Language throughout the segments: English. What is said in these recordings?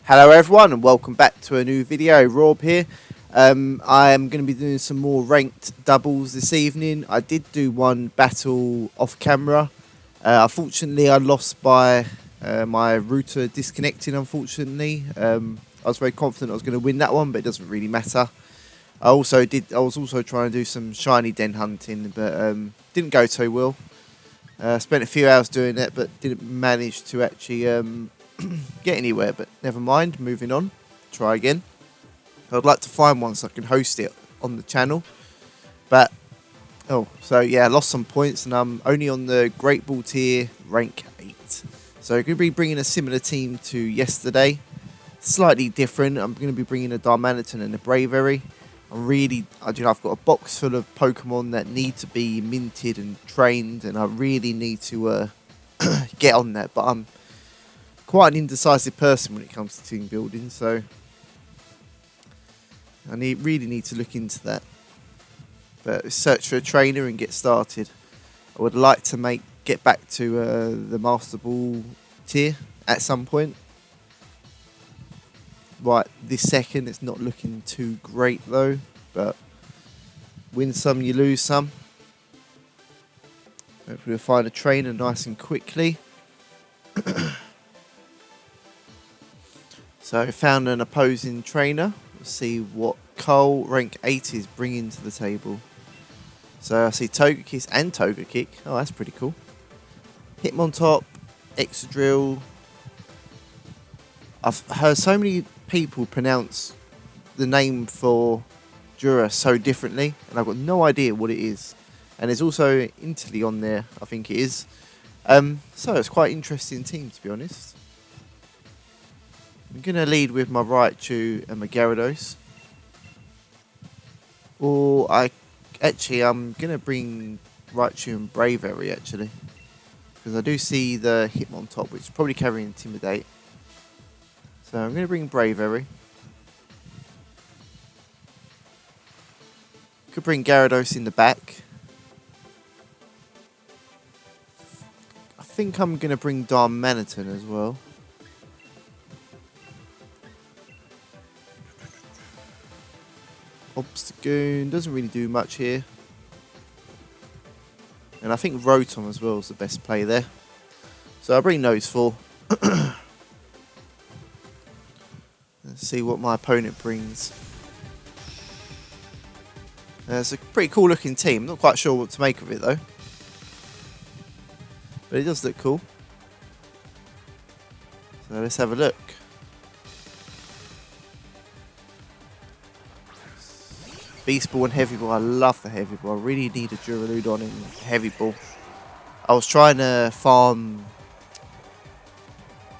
Hello everyone and welcome back to a new video. Rob here. I am going to be doing some more ranked doubles this evening. I did do one battle off camera. Unfortunately I lost by my router disconnecting unfortunately. I was very confident I was going to win that one, but it doesn't really matter. I was also trying to do some shiny den hunting, but didn't go too well. Spent a few hours doing it, but didn't manage to actually get anywhere, but never mind, moving on. Try again. I'd like to find one so I can host it on the channel, but so yeah, I lost some points and I'm only on the Great Ball tier rank 8, so I'm going to be bringing a similar team to yesterday, slightly different. I'm going to be bringing a Darmanitan and a Bravery. I've got a box full of Pokemon that need to be minted and trained, and I really need to get on that, but I'm quite an indecisive person when it comes to team building, so I really need to look into that. But search for a trainer and get started. I would like to get back to the Master Ball tier at some point. Right, this second it's not looking too great though, but win some, you lose some. Hopefully we'll find a trainer nice and quickly. So I found an opposing trainer. Let's see what Cole, rank 8, is bringing to the table. So I see Togekiss and Togekick. Oh, that's pretty cool. Hitmontop, Excadrill. I've heard so many people pronounce the name for Jura so differently, and I've got no idea what it is. And there's also Interly on there, I think it is. So it's quite an interesting team, to be honest. I'm going to lead with my Raichu and my Gyarados. I'm going to bring Raichu and Bravery, actually. Because I do see the Hitmontop, which is probably carrying Intimidate. So I'm going to bring Bravery. Could bring Gyarados in the back. I think I'm going to bring Darmanitan as well. Obstagoon doesn't really do much here. And I think Rotom as well is the best play there. So I'll bring those four. Let's see what my opponent brings. It's a pretty cool looking team. Not quite sure what to make of it though. But it does look cool. So let's have a look. Beast Ball and Heavy Ball. I love the Heavy Ball. I really need a Duraludon in Heavy Ball. I was trying to farm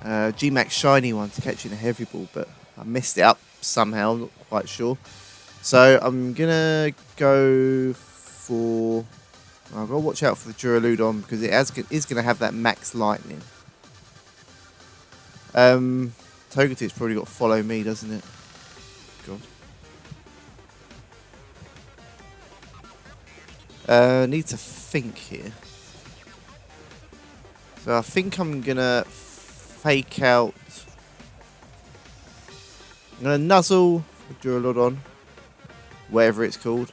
G-Max Shiny one to catch in a Heavy Ball, but I messed it up somehow. I'm not quite sure. So I'm going to go for... I've got to watch out for the Duraludon because it is going to have that Max Lightning. Togetip's probably got to follow me, doesn't it? God. Need to think here. So I think I'm gonna fake out. I'm gonna nuzzle Duraludon, whatever it's called,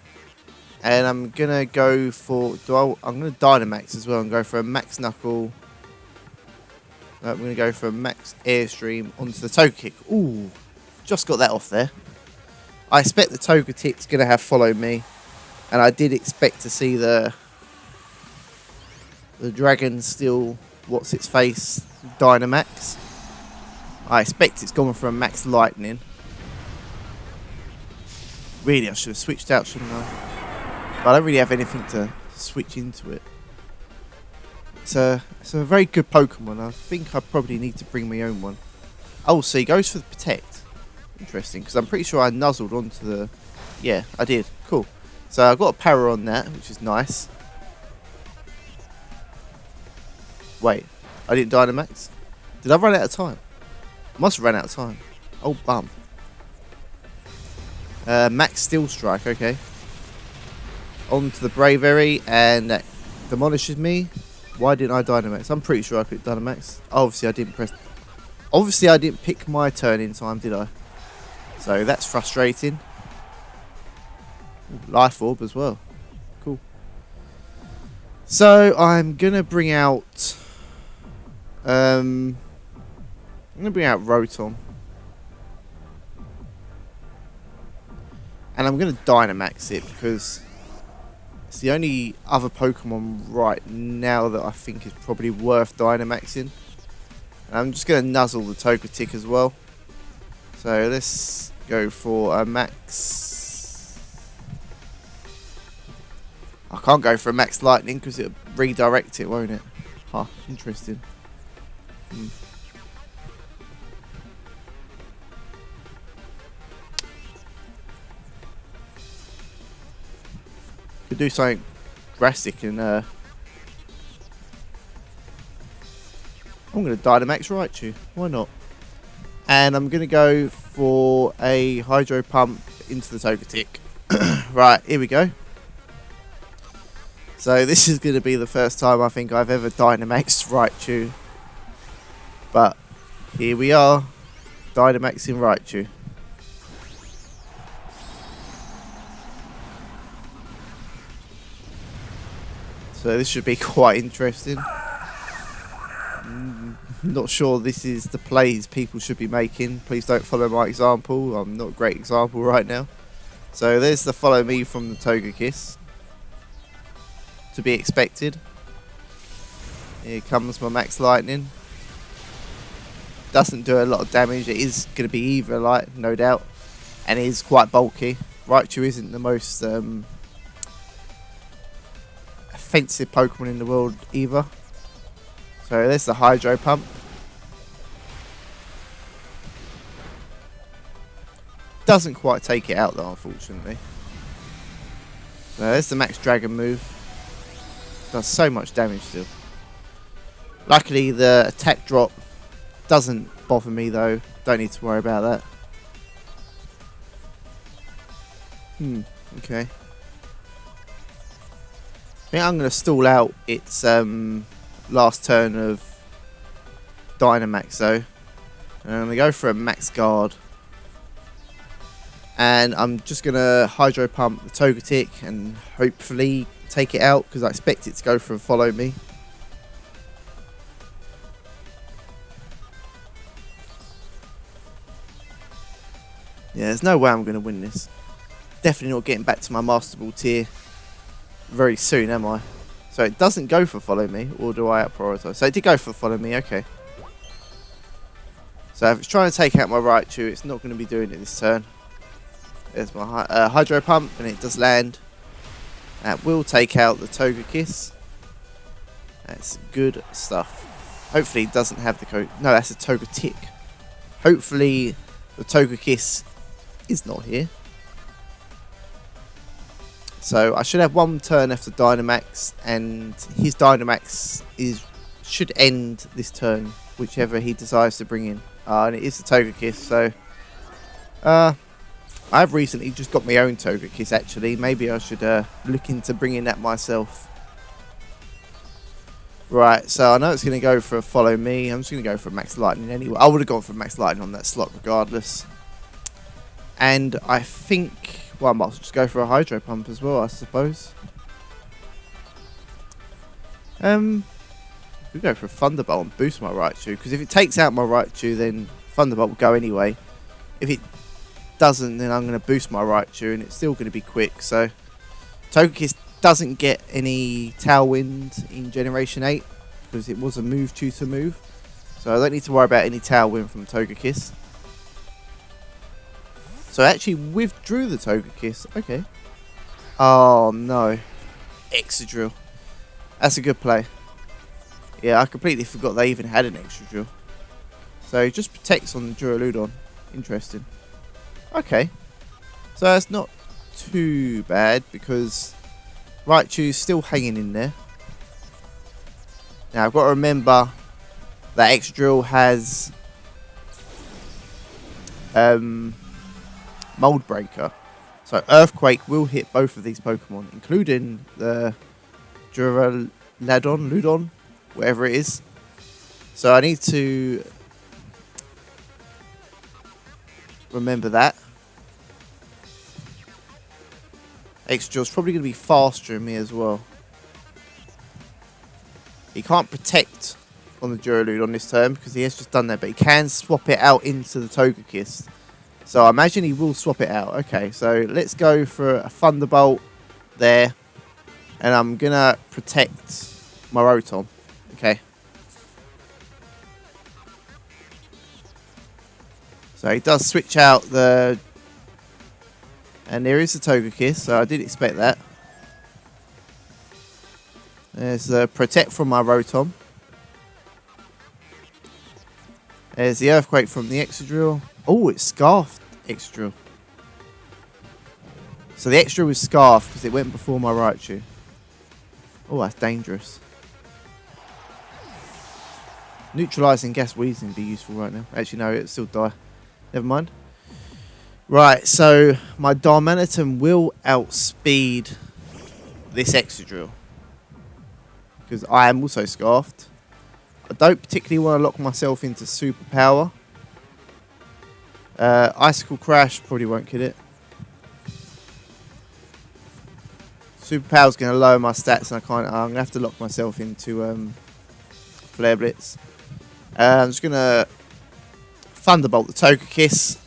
and I'm gonna go for. I'm gonna Dynamax as well and go for a Max Knuckle. I'm gonna go for a Max Airstream onto the Togekick. Ooh, just got that off there. I expect the Togekick's gonna have followed me. And I did expect to see the Dragon still, what's its face, Dynamax. I expect it's gone for a Max Lightning. Really, I should have switched out, shouldn't I? But I don't really have anything to switch into it. It's a very good Pokemon. I think I probably need to bring my own one. Oh, so he goes for the Protect. Interesting, because I'm pretty sure I nuzzled onto the... Yeah, I did. Cool. So I've got a power on that, which is nice. Wait, I didn't Dynamax? Did I run out of time? I must have run out of time. Oh, bum. Max Steel Strike, okay. On to the Bravery, and that demolishes me. Why didn't I Dynamax? I'm pretty sure I could Dynamax. Obviously, I didn't press Obviously, I didn't pick my turn in time, did I? So that's frustrating. Ooh, life orb as well. Cool. So I'm gonna bring out. I'm gonna bring out Rotom, and I'm gonna Dynamax it because it's the only other Pokemon right now that I think is probably worth Dynamaxing. And I'm just gonna nuzzle the Togetic as well. So let's go for a max. I can't go for a max lightning because it'll redirect it, won't it? Huh, interesting. Could do something drastic and I'm going to Dynamax Raichu. Why not? And I'm going to go for a Hydro Pump into the Togetic. Right, here we go. So this is going to be the first time I think I've ever Dynamaxed Raichu. But here we are, Dynamaxing Raichu. So this should be quite interesting. Not sure this is the plays people should be making. Please don't follow my example. I'm not a great example right now. So there's the follow me from the Togekiss. To be expected. Here comes my Max Lightning. Doesn't do a lot of damage. It is going to be Ether Light, no doubt. And it is quite bulky. Raichu isn't the most offensive Pokemon in the world either. So there's the Hydro Pump. Doesn't quite take it out though, unfortunately. So there's the Max Dragon move. Does so much damage still. Luckily the attack drop doesn't bother me though. Don't need to worry about that. Okay. I think I'm going to stall out its last turn of Dynamax though. And I'm going to go for a Max Guard. And I'm just going to Hydro Pump the Togetic and hopefully take it out because I expect it to go for a follow me. Yeah, there's no way I'm going to win this. Definitely not getting back to my Master Ball tier very soon, am I? So it doesn't go for follow me, or do I out-prioritise? So it did go for follow me, okay. So if it's trying to take out my Raichu, it's not going to be doing it this turn. There's my Hydro Pump, and it does land. That will take out the Togekiss. That's good stuff. Hopefully it doesn't have the code. No, that's a Togetic. Hopefully the Togekiss is not here. So I should have one turn left to Dynamax, and his Dynamax should end this turn, whichever he decides to bring in. And it is the Togekiss, so I've recently just got my own Togekiss actually. Maybe I should look into bringing that myself. Right, so I know it's going to go for a follow me. I'm just going to go for a Max Lightning anyway. I would have gone for a Max Lightning on that slot regardless. And I think... well, I might as well just go for a Hydro Pump as well, I suppose. We go for a Thunderbolt and boost my Raichu, because if it takes out my Raichu, then Thunderbolt will go anyway. If it doesn't, then I'm going to boost my Raichu, and it's still going to be quick. So Togekiss doesn't get any Tailwind in Generation 8, because it was a move tutor move. So I don't need to worry about any Tailwind from Togekiss. So I actually withdrew the Togekiss. Okay. Oh, no. Excadrill. That's a good play. Yeah, I completely forgot they even had an Excadrill. So it just protects on the Duraludon. Interesting. Okay. So that's not too bad because Raichu's still hanging in there. Now I've got to remember that Excadrill has... Mold Breaker. So Earthquake will hit both of these Pokemon, including the Ludon, whatever it is. So I need to remember that. Extra's probably going to be faster than me as well. He can't protect on the Duraludon on this turn because he has just done that, but he can swap it out into the Togekiss. So I imagine he will swap it out. Okay, so let's go for a Thunderbolt there. And I'm going to protect my Rotom. Okay. So he does switch out the... And there is the Togekiss, so I did expect that. There's the Protect from my Rotom. There's the Earthquake from the Excadrill. Oh, it's Scarfed Excadrill. So the Excadrill was Scarfed because it went before my Raichu. Oh, that's dangerous. Neutralising Gas Weezing would be useful right now. Actually, no, it'll still die. Never mind. Right, so my Darmanitan will outspeed this Excadrill. Because I am also Scarfed. I don't particularly want to lock myself into Superpower. Icicle Crash probably won't kill it. Superpower's going to lower my stats, and I'm going to have to lock myself into Flare Blitz. I'm just going to Thunderbolt the Togekiss.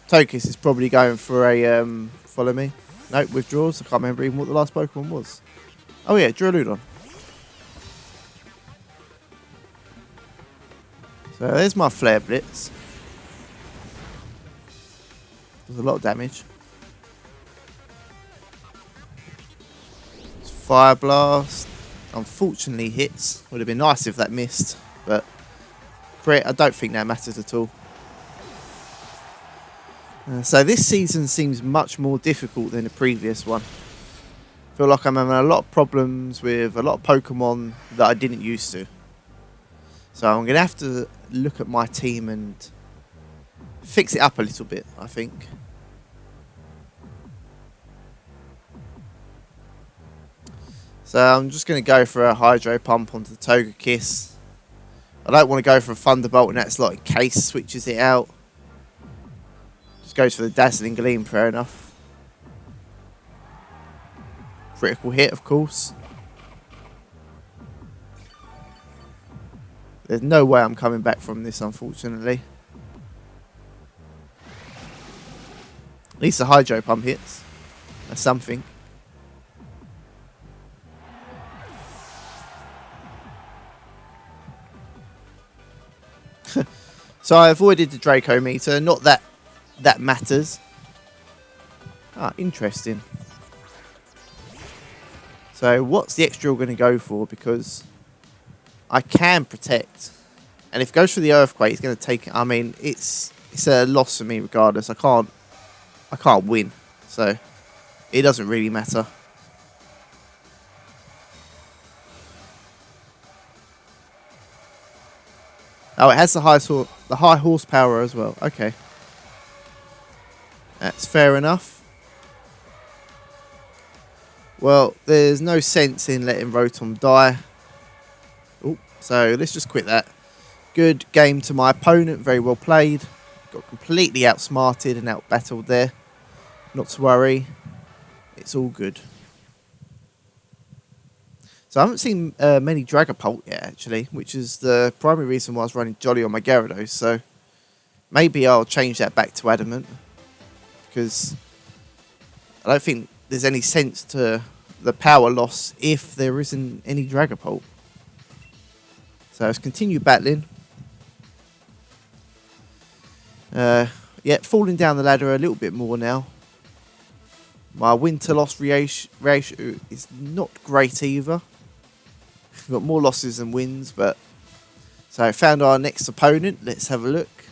Togekiss is probably going for a follow me. Nope, withdraws. I can't remember even what the last Pokemon was. Oh yeah, Duraludon. So there's my Flare Blitz. Does a lot of damage. It's Fire Blast. Unfortunately hits. Would have been nice if that missed, but I don't think that matters at all. So this season seems much more difficult than the previous one. I feel like I'm having a lot of problems with a lot of Pokemon that I didn't used to. So I'm going to have to look at my team and fix it up a little bit, I think. So I'm just going to go for a Hydro Pump onto the Togekiss. I don't want to go for a Thunderbolt, and that's like in case switches it out. Just goes for the Dazzling Gleam, fair enough. Critical hit, of course. There's no way I'm coming back from this, unfortunately. At least the Hydro Pump hits. That's something. So I avoided the Draco meter. Not that that matters. Ah, interesting. So what's the Excadrill going to go for? Because I can protect. And if it goes for the Earthquake, it's going to take... I mean, it's a loss for me regardless. I can't win. So it doesn't really matter. Oh, it has the high horsepower as well. Okay. That's fair enough. Well, there's no sense in letting Rotom die. Oh, so let's just quit that. Good game to my opponent. Very well played. Got completely outsmarted and outbattled there. Not to worry. It's all good. So I haven't seen many Dragapult yet, actually, which is the primary reason why I was running Jolly on my Gyarados. So maybe I'll change that back to Adamant, because I don't think there's any sense to the power loss if there isn't any Dragapult. So let's continue battling. Yeah, falling down the ladder a little bit more now. My win-to loss ratio is not great either. We've got more losses than wins, but... So I found our next opponent. Let's have a look.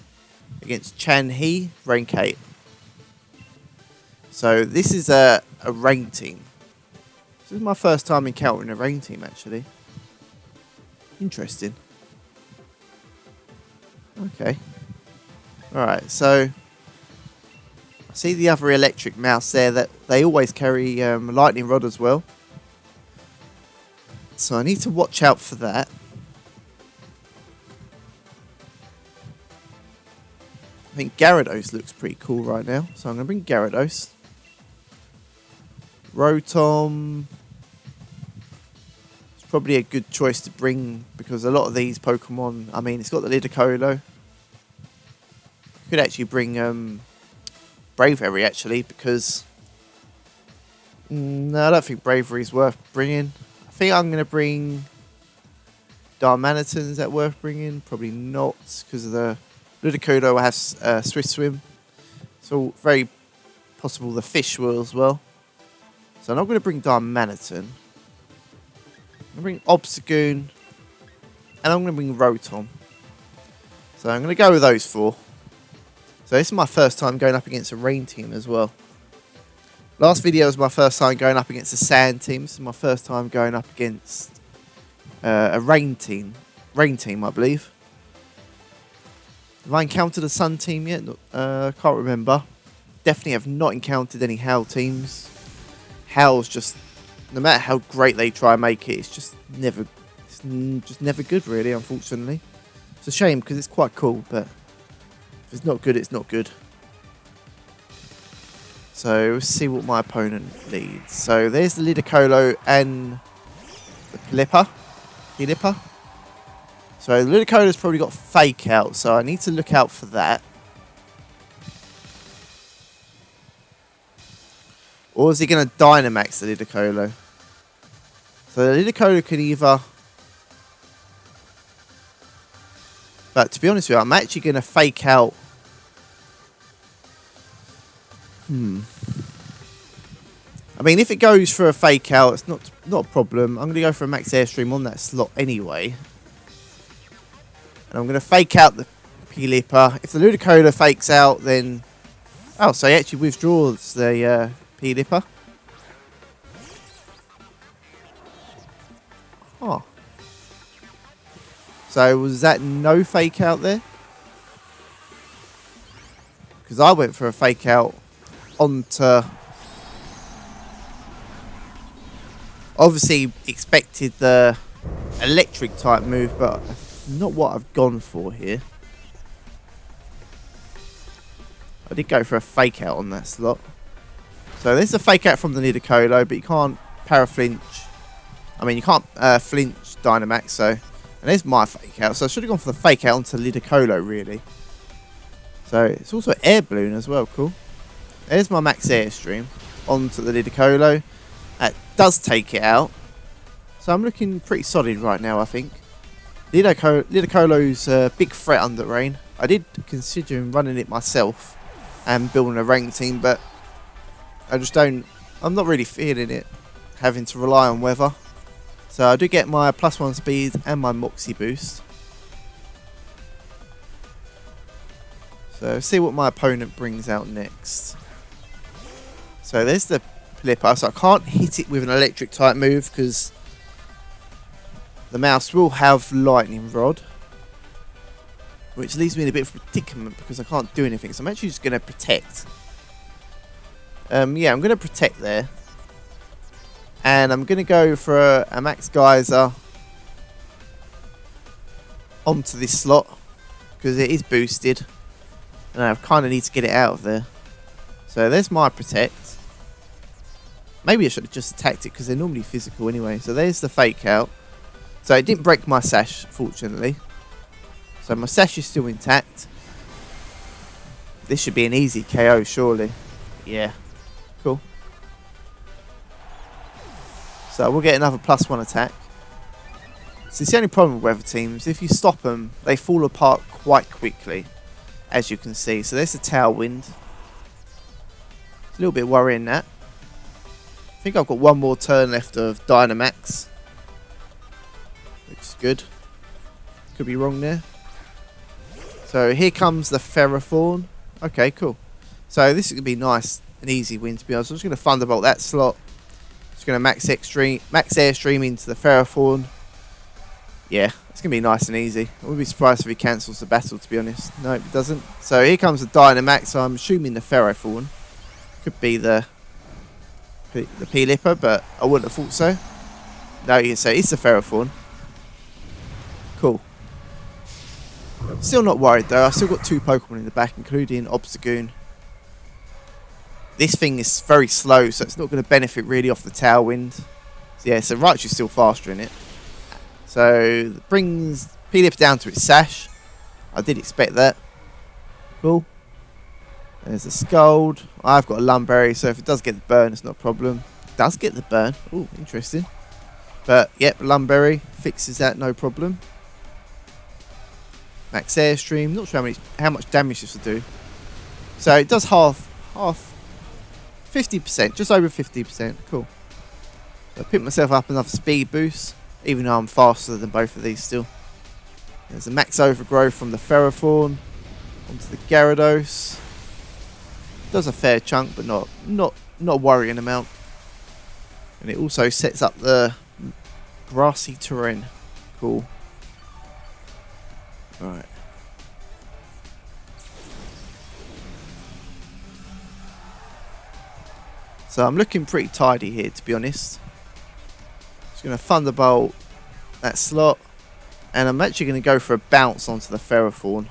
Against Chan He, rank 8. So this is a rain team. This is my first time encountering a rain team, actually. Interesting. Okay. Alright, so... I see the other electric mouse there, that they always carry lightning rod as well. So I need to watch out for that. think Gyarados looks pretty cool right now, so I'm going to bring Gyarados. Rotom. It's probably a good choice to bring because a lot of these Pokemon, I mean, it's got the Lidocolo. Could actually bring Bravery actually because no, I don't think Bravery is worth bringing. I think I'm going to bring Darmanitan. Is that worth bringing? Probably not because of the Ludicolo has Swift Swim. So very possible the fish will as well. So I'm not going to bring Darmanitan. I'm going to bring Obstagoon. And I'm going to bring Rotom. So I'm going to go with those 4. So this is my first time going up against a rain team as well. Last video was my first time going up against a sand team. This is my first time going up against a rain team. Rain team, I believe. Have I encountered a sun team yet? Can't remember. Definitely have not encountered any Howl teams. Howl's just, no matter how great they try and make it, it's just never good, really, unfortunately. It's a shame because it's quite cool, but if it's not good, it's not good. So let's see what my opponent leads. So there's the Lidocolo and the Pilipper. So the Ludicolo's probably got Fake Out, so I need to look out for that. Or is he going to Dynamax the Lidocolo? So the Lidocolo could either... But to be honest with you, I'm actually going to Fake Out... I mean, if it goes for a Fake Out, it's not a problem. I'm going to go for a Max Airstream on that slot anyway. And I'm going to Fake Out the Pilipper. If the Ludicolo fakes out, then... Oh, so he actually withdraws the Pilipper. Oh. So was that no Fake Out there? Because I went for a Fake Out onto... Obviously expected the electric type move, but not what I've gone for here. I did go for a Fake Out on that slot. So there's a Fake Out from the Nidicolo, but you can't Paraflinch. I mean, you can't flinch Dynamax, so... And there's my Fake Out. So I should have gone for the Fake Out onto Lidocolo, really. So it's also Air Balloon as well, cool. There's my Max Airstream onto the Lidocolo. That does take it out. So I'm looking pretty solid right now, I think. Lidocolo's a big threat under rain. I did consider running it myself and building a rank team, but I just don't... I'm not really feeling it, having to rely on weather. So I do get my +1 speed and my Moxie boost. So see what my opponent brings out next. So there's the Pilipper. So I can't hit it with an electric type move because the mouse will have Lightning Rod, which leaves me in a bit of a predicament because I can't do anything. So I'm actually just going to protect. Yeah, I'm going to protect there. And I'm going to go for a Max Geyser onto this slot because it is boosted. And I kind of need to get it out of there. So there's my protect. Maybe I should have just attacked it because they're normally physical anyway. So there's the Fake Out. So it didn't break my sash, fortunately. So my sash is still intact. This should be an easy KO, surely. Yeah. Cool. So we'll get another +1 attack. So it's the only problem with weather teams. If you stop them, they fall apart quite quickly, as you can see. So there's the Tailwind. It's a little bit worrying, that. I think I've got one more turn left of Dynamax, which is good. Could be wrong there. So here comes the Ferrothorn. Okay, cool. So this is going to be nice, an easy win, to be honest. I'm just going to Thunderbolt that slot. Just going to Max Airstream into the Ferrothorn. Yeah, it's going to be nice and easy. I wouldn't be surprised if he cancels the battle, to be honest. No, it doesn't. So here comes the Dynamax. So I'm assuming the Ferrothorn. Could be the Pilipper, but I wouldn't have thought so. No, you can say it's the Ferrothorn. Cool. Still not worried though. I still got 2 Pokemon in the back, including Obstagoon. This thing is very slow, so it's not going to benefit really off the Tailwind. So yeah, so Raichu's still faster in it. So brings Pelip down to its Sash. I did expect that. Cool. There's a Scald. I've got a Lumberry, so if it does get the burn, it's not a problem. It does get the burn. Ooh, interesting. But yep, Lumberry fixes that, no problem. Max Airstream. Not sure how much damage this will do. So it does half, 50%, just over 50%. Cool. So I picked myself up another speed boost, even though I'm faster than both of these still. There's a max overgrowth from the Ferrothorn onto the Gyarados. Does a fair chunk, but not a worrying amount. And it also sets up the grassy terrain. Cool. Right. So I'm looking pretty tidy here, to be honest. Just going to Thunderbolt that slot. And I'm actually going to go for a bounce onto the Ferrothorn.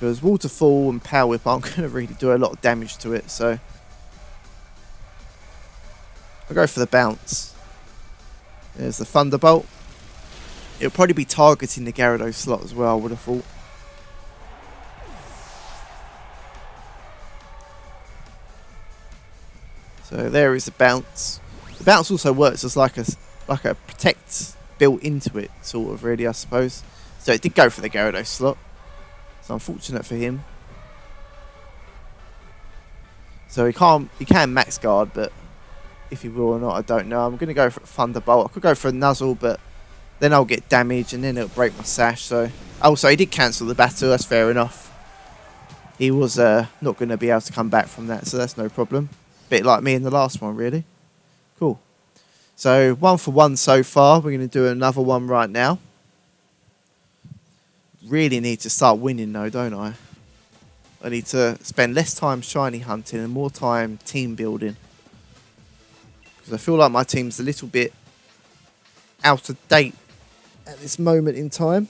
Because Waterfall and Power Whip aren't going to really do a lot of damage to it. So I'll go for the bounce. There's the Thunderbolt. It'll probably be targeting the Gyarados slot as well, I would have thought. So there is the bounce. The bounce also works as like a protect built into it, sort of, really, I suppose. So it did go for the Gyarados slot. So unfortunate for him. So he can max guard, but if he will or not, I don't know. I'm going to go for a Thunderbolt. I could go for a Nuzzle, but then I'll get damage and then it'll break my Sash. So also he did cancel the battle. That's fair enough. He was not going to be able to come back from that, so that's no problem. Bit like me in the last one, really. Cool. So 1 for 1 so far. We're going to do another one right now. Really need to start winning though, don't I? I need to spend less time shiny hunting and more time team building. Because I feel like my team's a little bit out of date at this moment in time.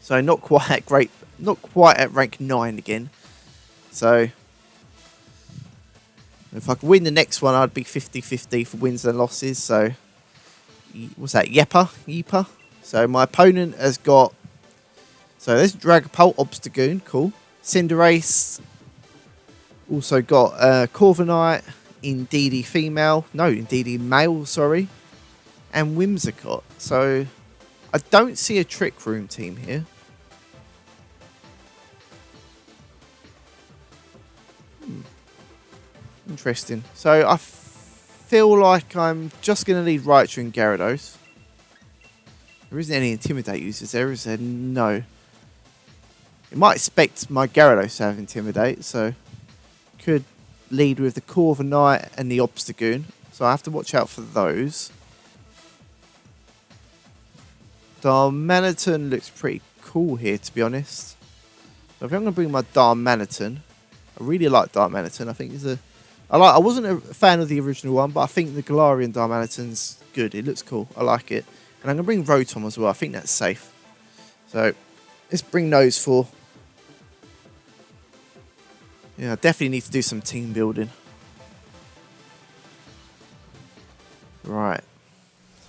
So not quite at rank 9 again. So if I could win the next one, I'd be 50-50 for wins and losses. So what's that? Yeeper. So my opponent has got, so there's Dragapult, Obstagoon, cool. Cinderace, also got Corviknight, Indeedee female, no, Indeedee male, sorry, and Whimsicott. So I don't see a Trick Room team here. Interesting. So I feel like I'm just going to lead Raichu and Gyarados. There isn't any Intimidate uses there, is there? No. You might expect my Gyarados to have Intimidate, so could lead with the Corviknight and the Obstagoon. So I have to watch out for those. Darmanitan looks pretty cool here, to be honest. So I think I'm going to bring my Darmanitan. I really like Darmanitan. I think it's a... I wasn't a fan of the original one, but I think the Galarian Darmanitan's good. It looks cool. I like it. And I'm going to bring Rotom as well. I think that's safe. So let's bring those 4. Yeah, I definitely need to do some team building. Right.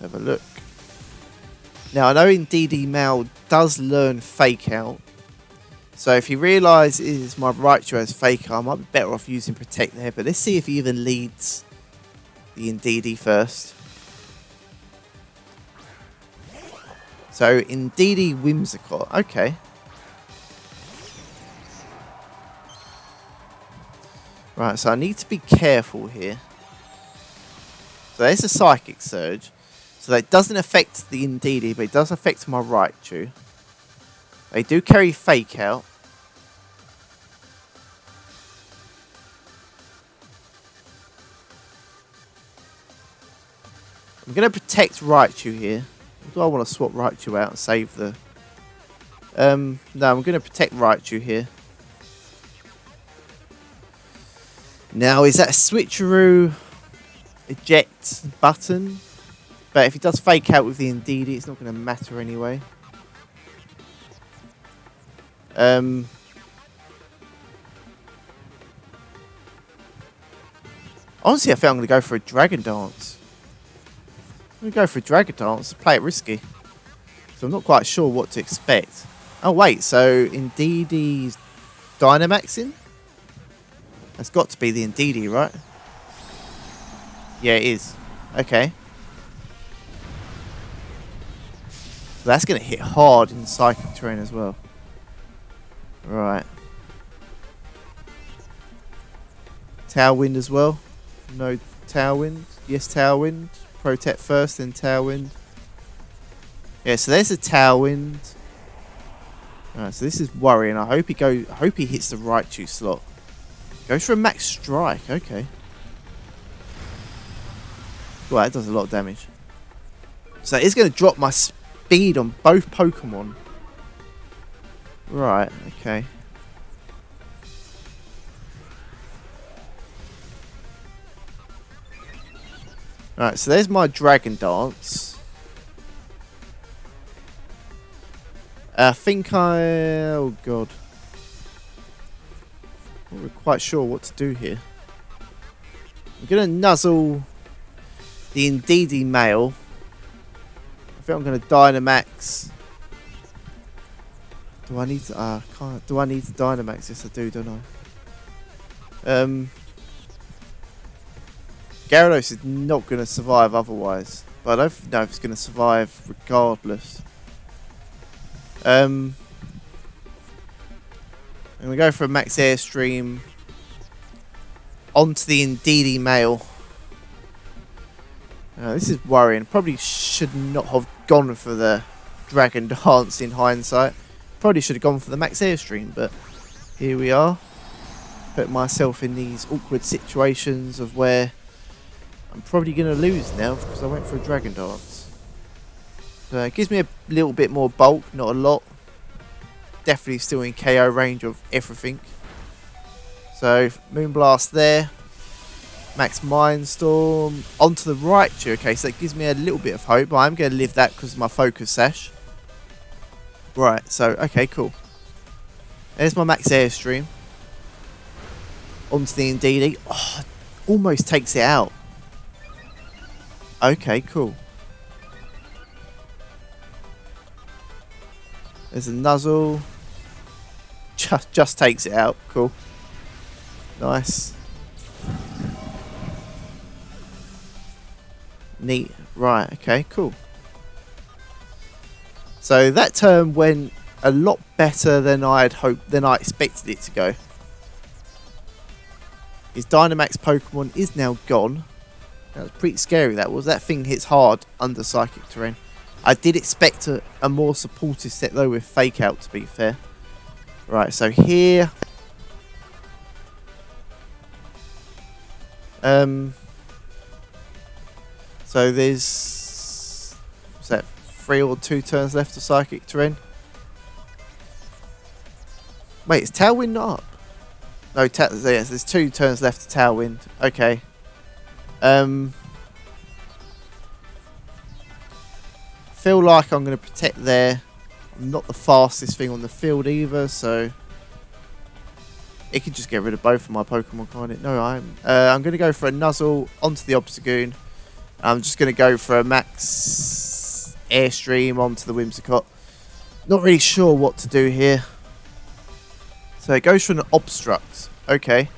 Let's have a look. Now, I know Indeedee Male does learn Fake Out. So if he realises my Raichu has Fake Out, I might be better off using Protect there. But let's see if he even leads the Indeedee first. So Indeedee Whimsicott. Okay. Right, so I need to be careful here. So there's a Psychic Surge. So that doesn't affect the Indeedee, but it does affect my Raichu. They do carry Fake Out. I'm going to protect Raichu here. Or do I want to swap Raichu out and save the... No, I'm going to protect Raichu here. Now, is that a switcheroo eject button? But if he does Fake Out with the Indeedee, it's not going to matter anyway. Honestly, I think I'm going to go for a Dragon Dance. I'm going to go for a Dragon Dance. Play it risky. So I'm not quite sure what to expect. Oh, wait. So, Indeedee Dynamaxing? That's got to be the Indeedee, right? Yeah, it is. Okay. So that's going to hit hard in Psychic Terrain as well. Right. Tailwind as well. No Tailwind. Yes, Tailwind. Protect first, then Tailwind. Yeah, so there's a Tailwind. Alright, so this is worrying. I hope he hits the Raichu slot. Goes for a Max Strike. Okay. Well, that does a lot of damage. So it's going to drop my speed on both Pokemon. Right, okay. Right, so there's my Dragon Dance. I think oh god. I'm not quite sure what to do here. I'm going to nuzzle the Indeedee male. I think I'm going to Dynamax. Do I need to do I need to Dynamax? Yes I do, don't I? Gyarados is not going to survive otherwise. But I don't know if it's going to survive regardless. I'm going to go for a Max Airstream onto the Indeedee male. This is worrying. Probably should not have gone for the Dragon Dance in hindsight. Probably should have gone for the Max Airstream, but here we are. Put myself in these awkward situations of where I'm probably going to lose now because I went for a Dragon Dance. So it gives me a little bit more bulk, not a lot. Definitely still in KO range of everything. So Moonblast there. Max Mindstorm onto the Raichu. Okay, so that gives me a little bit of hope. But I'm going to live that because of my Focus Sash. Right, so, okay, cool. There's my Max Airstream. Onto the Indeedee. Oh, almost takes it out. Okay, cool. There's a Nuzzle. Just takes it out. Cool. Nice. Neat. Right, okay, cool. So that turn went a lot better than I had hoped, than I expected it to go. His Dynamax Pokemon is now gone. That was pretty scary, that was. That thing hits hard under Psychic Terrain. I did expect a more supportive set though with Fake Out, to be fair. Right, so here... so there's... what's that? 3 or 2 turns left of Psychic Terrain. Wait, is Tailwind not up? No, yes, there's 2 turns left to Tailwind. Okay. Feel like I'm going to protect there. I'm not the fastest thing on the field either, so it can just get rid of both of my Pokemon, can't it? No, I'm going to go for a Nuzzle onto the Obstagoon. I'm just going to go for a Max Airstream onto the Whimsicott. Not really sure what to do here. So it goes for an Obstruct. Okay.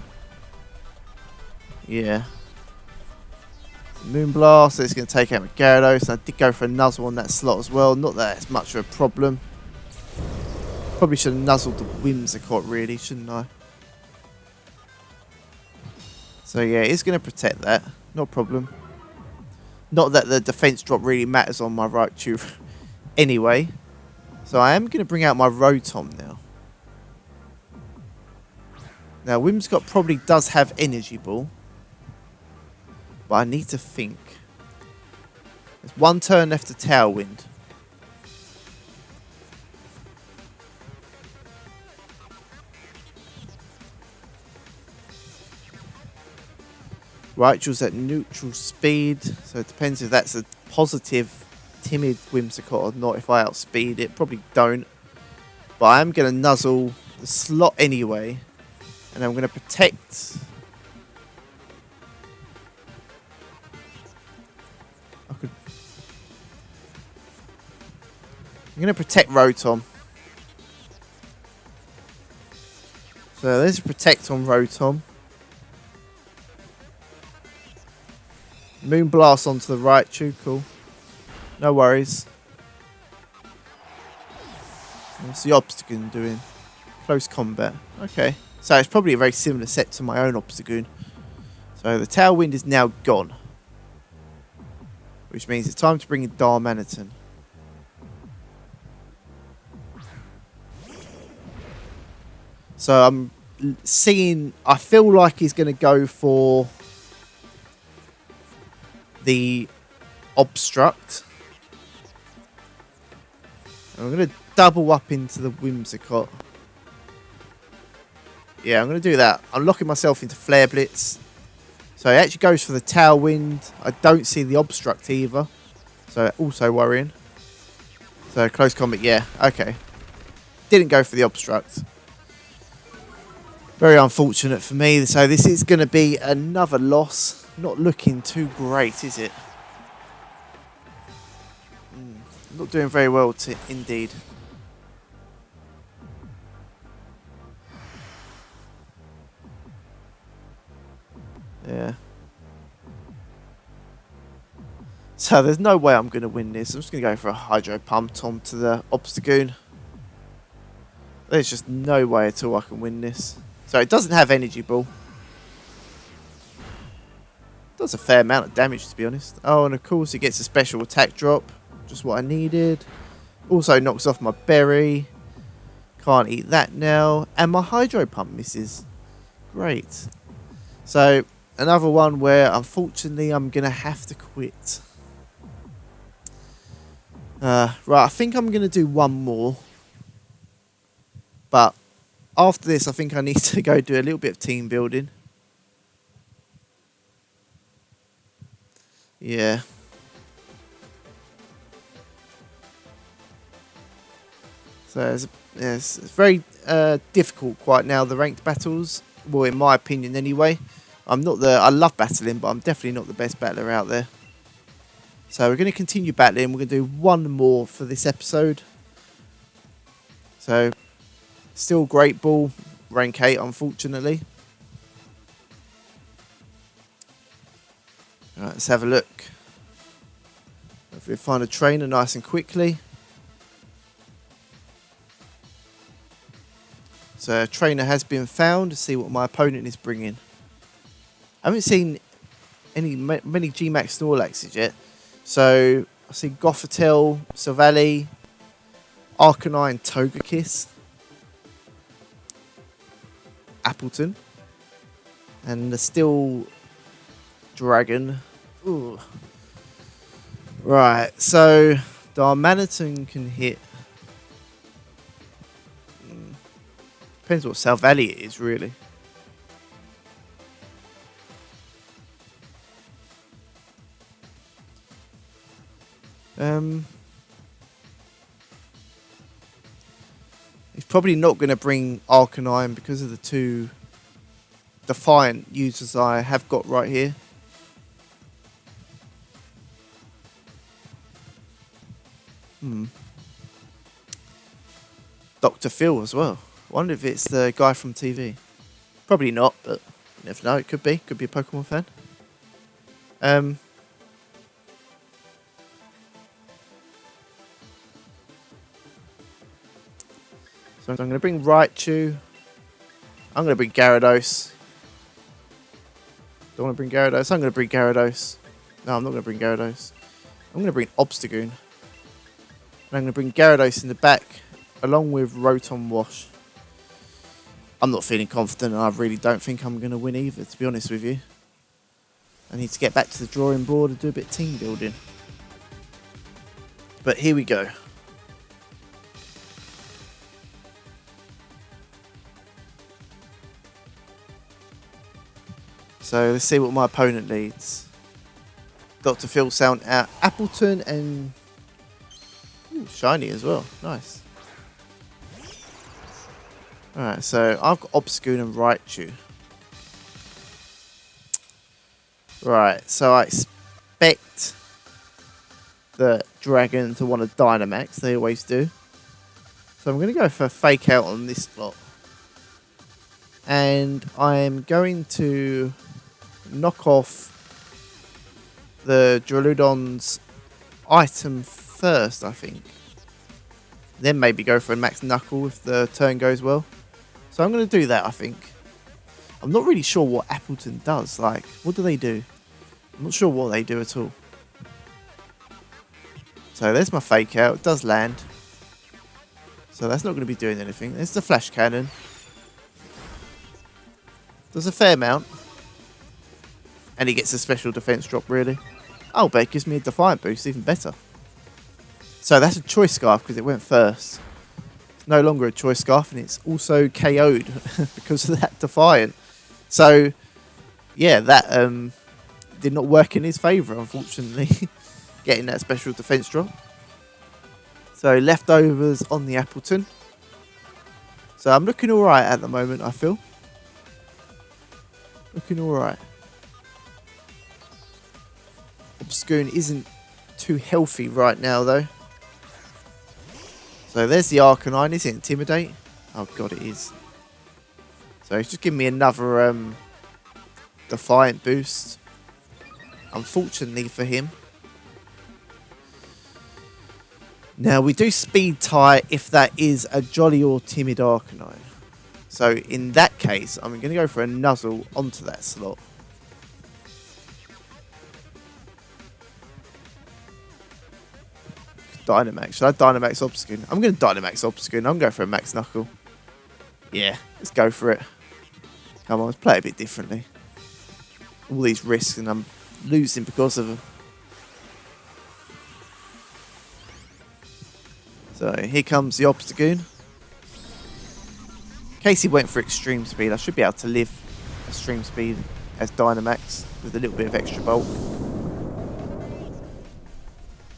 Yeah. Moonblast, so it's going to take out my Gyarados. I did go for a Nuzzle on that slot as well. Not that it's much of a problem. Probably should have nuzzled the Whimsicott really, shouldn't I? So yeah, it's going to protect that. No problem. Not that the defense drop really matters on my Raichu anyway. So I am going to bring out my Rotom now. Now Whimsicott probably does have Energy Ball. But I need to think. There's 1 turn left to Tailwind. Raichu's at neutral speed, so it depends if that's a positive, timid Whimsicott or not. If I outspeed it, probably don't. But I'm going to nuzzle the slot anyway. And I'm going to protect... I'm going to protect Rotom. So there's a protect on Rotom. Moonblast onto the Raichu, cool. No worries. What's the Obstagoon doing? Close combat. Okay. So it's probably a very similar set to my own Obstagoon. So the Tailwind is now gone. Which means it's time to bring in Darmanitan. So I'm seeing... I feel like he's going to go for the Obstruct. And I'm going to double up into the Whimsicott. Yeah, I'm going to do that. I'm locking myself into Flare Blitz. So it actually goes for the Tailwind. I don't see the Obstruct either. So also worrying. So close combat, yeah. Okay. Didn't go for the Obstruct. Very unfortunate for me. So this is going to be another loss. Not looking too great, is it? Not doing very well indeed. Yeah. So there's no way I'm going to win this. I'm just going to go for a Hydro Pump onto the Obstagoon. There's just no way at all I can win this. So it doesn't have Energy Ball. Does a fair amount of damage, to be honest. Oh, and of course it gets a special attack drop. Just what I needed. Also knocks off my berry. Can't eat that now. And my Hydro Pump misses. Great. So another one where unfortunately I'm going to have to quit. Right, I think I'm going to do one more. But after this, I think I need to go do a little bit of team building. Yeah. So it's very difficult quite now, the ranked battles. Well, in my opinion anyway. I love battling, but I'm definitely not the best battler out there. So we're going to continue battling. We're going to do one more for this episode. So, still Great Ball, rank 8 unfortunately. Alright, let's have a look. Hopefully find a trainer nice and quickly. So a trainer has been found to see what my opponent is bringing. I haven't seen many G-Max Snorlaxes yet. So I see Gothitelle, Silvally, Arcanine, Togekiss, Appleton, and the Steel Dragon. Ooh. Right, so Darmanitan can hit. Depends what Silvally it is, really. He's probably not going to bring Arcanine because of the two Defiant users I have got right here. Dr. Phil as well. Wonder if it's the guy from TV. Probably not, but you never know. It could be. Could be a Pokemon fan. So I'm going to bring Raichu. I'm going to bring Gyarados. Don't want to bring Gyarados. I'm going to bring Gyarados. No, I'm not going to bring Gyarados. I'm going to bring Obstagoon. And I'm going to bring Gyarados in the back, along with Rotom Wash. I'm not feeling confident, and I really don't think I'm going to win either, to be honest with you. I need to get back to the drawing board and do a bit of team building. But here we go. So let's see what my opponent leads. Dr. Phil sound out Appleton and shiny as well. Nice. Alright, so I've got Obscure and Raichu. Right, so I expect the dragon to want a Dynamax. They always do. So I'm going to go for a Fake Out on this slot. And I'm going to knock off the Duraludon's item first, I think. Then maybe go for a Max Knuckle if the turn goes well. So I'm going to do that, I think. I'm not really sure what Appleton does. Like, what do they do? I'm not sure what they do at all. So there's my Fake Out. It does land. So that's not going to be doing anything. There's the Flash Cannon. Does a fair amount. And he gets a special defense drop, really. Oh, but it gives me a Defiant boost, even better. So that's a Choice Scarf because it went first. It's no longer a Choice Scarf, and it's also KO'd because of that Defiant. So, yeah, that did not work in his favour, unfortunately, getting that special defense drop. So, leftovers on the Appleton. So, I'm looking alright at the moment, I feel. Looking alright. Obscure isn't too healthy right now, though. So there's the Arcanine. Is it Intimidate? Oh god, it is. So he's just giving me another Defiant boost. Unfortunately for him. Now we do Speed Tie if that is a Jolly or Timid Arcanine. So in that case, I'm going to go for a Nuzzle onto that slot. Dynamax. Should I Dynamax Obscure? I'm going to Dynamax Obscure. I'm going for a Max Knuckle. Yeah, let's go for it. Come on, let's play it a bit differently. All these risks and I'm losing because of them. So here comes the Obstagoon. In case he went for Extreme Speed, I should be able to live Extreme Speed as Dynamax with a little bit of extra bulk.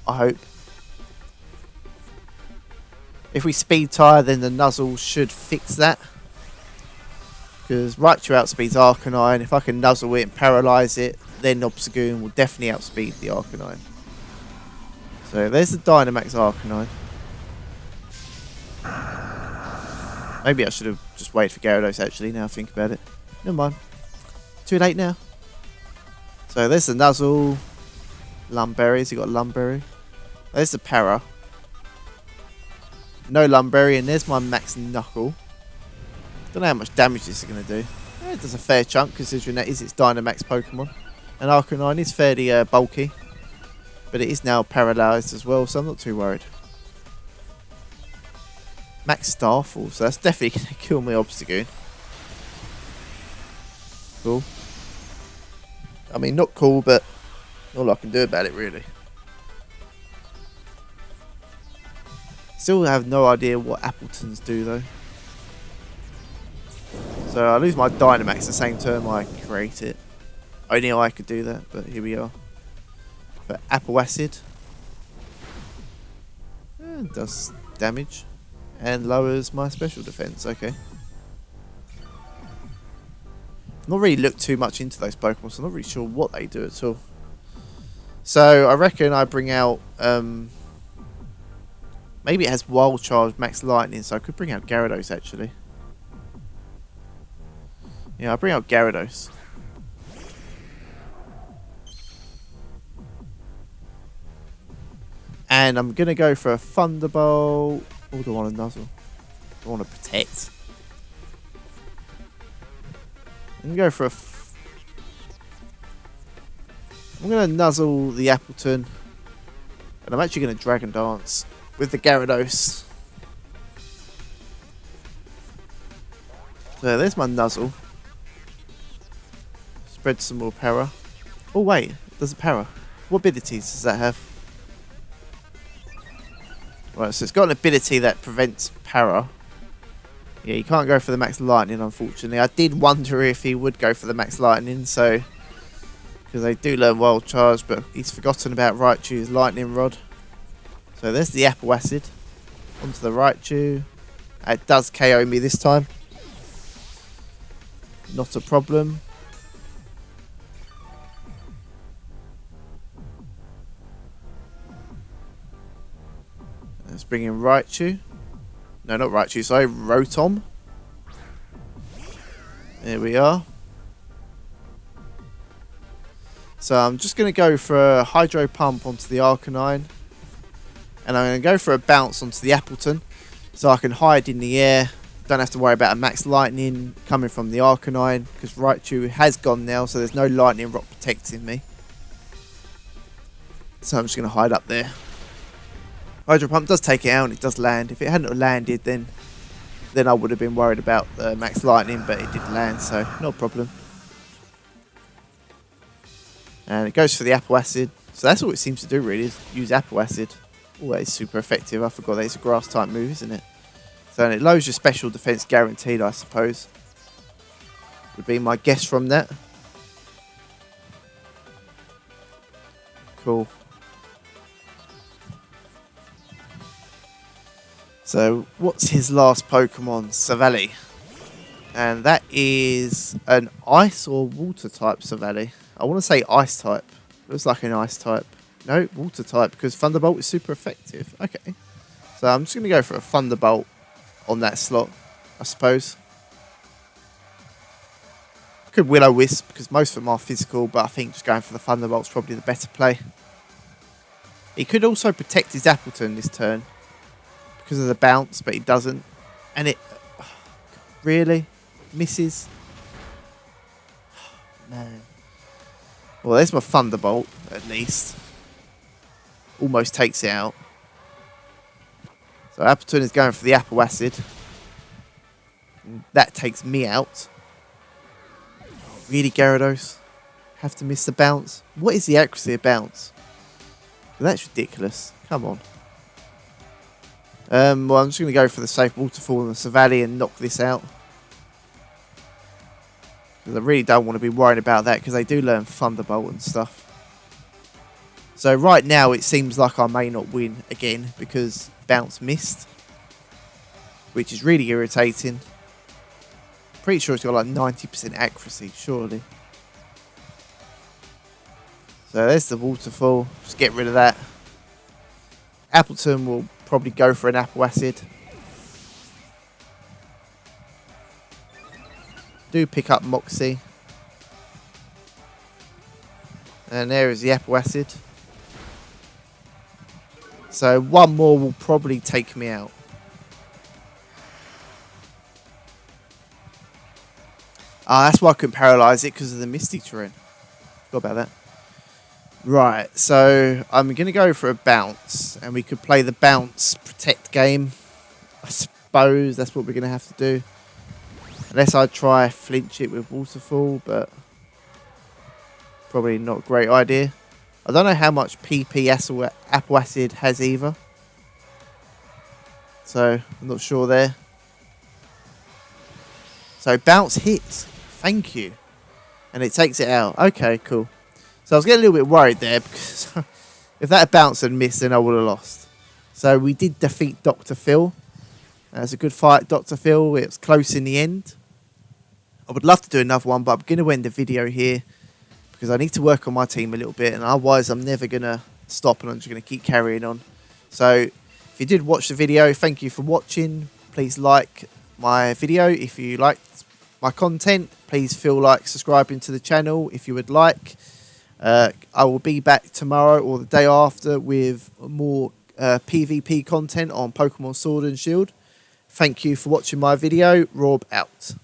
I hope. If we Speed Tire, then the Nuzzle should fix that. Because Raichu outspeeds Arcanine. If I can Nuzzle it and Paralyze it, then Obstagoon will definitely outspeed the Arcanine. So there's the Dynamax Arcanine. Maybe I should have just waited for Gyarados actually, now I think about it. Never mind. Too late now. So there's the Nuzzle. Lumberry. Has he got Lumberry? There's the Para. No Lumberry, and there's my Max Knuckle. Don't know how much damage this is going to do. It does a fair chunk considering that is its Dynamax Pokemon. And Arcanine is fairly bulky. But it is now paralysed as well, so I'm not too worried. Max Starfall, so that's definitely going to kill my Obstagoon. Cool. I mean, not cool, but all I can do about it, really. Still have no idea what Appletons do, though. So I lose my Dynamax the same turn I create it. Only I could do that, but here we are. For Apple Acid. It does damage. And lowers my special defense. Okay. Not really looked too much into those Pokemon, so I'm not really sure what they do at all. So I reckon I bring out... maybe it has Wild Charge, Max Lightning, so I could bring out Gyarados actually. Yeah, I'll bring out Gyarados. And I'm going to go for a Thunderbolt. Or do I want to Nuzzle? I want to Protect. I'm going to go for a... I'm going to Nuzzle the Appleton. And I'm actually going to Dragon Dance with the Gyarados. So there's my Nuzzle. Spread some more Para. Oh wait, there's a Para. What abilities does that have? Right, so it's got an ability that prevents Para. Yeah, you can't go for the Max Lightning, unfortunately. I did wonder if he would go for the Max Lightning, so... because they do learn Wild Charge, but he's forgotten about Raichu's Lightning Rod. So there's the Apple Acid. Onto the Raichu. It does KO me this time. Not a problem. Let's bring in Raichu. No, not Raichu, sorry, Rotom. There we are. So I'm just going to go for a Hydro Pump onto the Arcanine. And I'm going to go for a Bounce onto the Appleton. So I can hide in the air. Don't have to worry about a Max Lightning coming from the Arcanine. Because Raichu has gone now, so there's no Lightning Rock protecting me. So I'm just going to hide up there. Hydro Pump does take it out and it does land. If it hadn't landed, then I would have been worried about the Max Lightning, but it did land, so no problem. And it goes for the Apple Acid. So that's all it seems to do, really, is use Apple Acid. Oh, that is super effective. I forgot that it's a grass type move, isn't it? So it lowers your special defense guaranteed, I suppose. Would be my guess from that. Cool. So, what's his last Pokemon? Savali. And that is an ice or water type Savali. I want to say ice type. Looks like an ice type. No, water type, because Thunderbolt is super effective. Okay. So, I'm just going to go for a Thunderbolt on that slot, I suppose. Could Will-O-Wisp, because most of them are physical, but I think just going for the Thunderbolt is probably the better play. He could also protect his Appleton this turn. Because of the bounce, but he doesn't. And it really misses. Man. Well, there's my Thunderbolt, at least. Almost takes it out. So Appleton is going for the Apple Acid. And that takes me out. Really, Gyarados? Have to miss the bounce? What is the accuracy of bounce? That's ridiculous. Come on. Well, I'm just going to go for the safe Waterfall and the Savali and knock this out. Because I really don't want to be worried about that because they do learn Thunderbolt and stuff. So right now it seems like I may not win again because bounce missed. Which is really irritating. Pretty sure it's got like 90% accuracy, surely. So there's the Waterfall. Just get rid of that. Appleton will probably go for an Apple Acid. Do pick up Moxie. And there is the Apple Acid. So one more will probably take me out. That's why I couldn't paralyse it, because of the Misty Terrain. Forgot about that. Right, so I'm going to go for a bounce, and we could play the bounce protect game. I suppose that's what we're going to have to do. Unless I try flinch it with Waterfall, but probably not a great idea. I don't know how much PP Apple Acid has either. So, I'm not sure there. So, bounce hits. Thank you. And it takes it out. Okay, cool. So I was getting a little bit worried there because if that had bounced and missed, then I would have lost. So we did defeat Dr. Phil. That was a good fight, Dr. Phil. It was close in the end. I would love to do another one, but I'm going to end the video here because I need to work on my team a little bit, and otherwise I'm never going to stop and I'm just going to keep carrying on. So if you did watch the video, thank you for watching. Please like my video if you liked my content. Please feel like subscribing to the channel if you would like. I will be back tomorrow or the day after with more PvP content on Pokemon Sword and Shield. Thank you for watching my video. Rob out.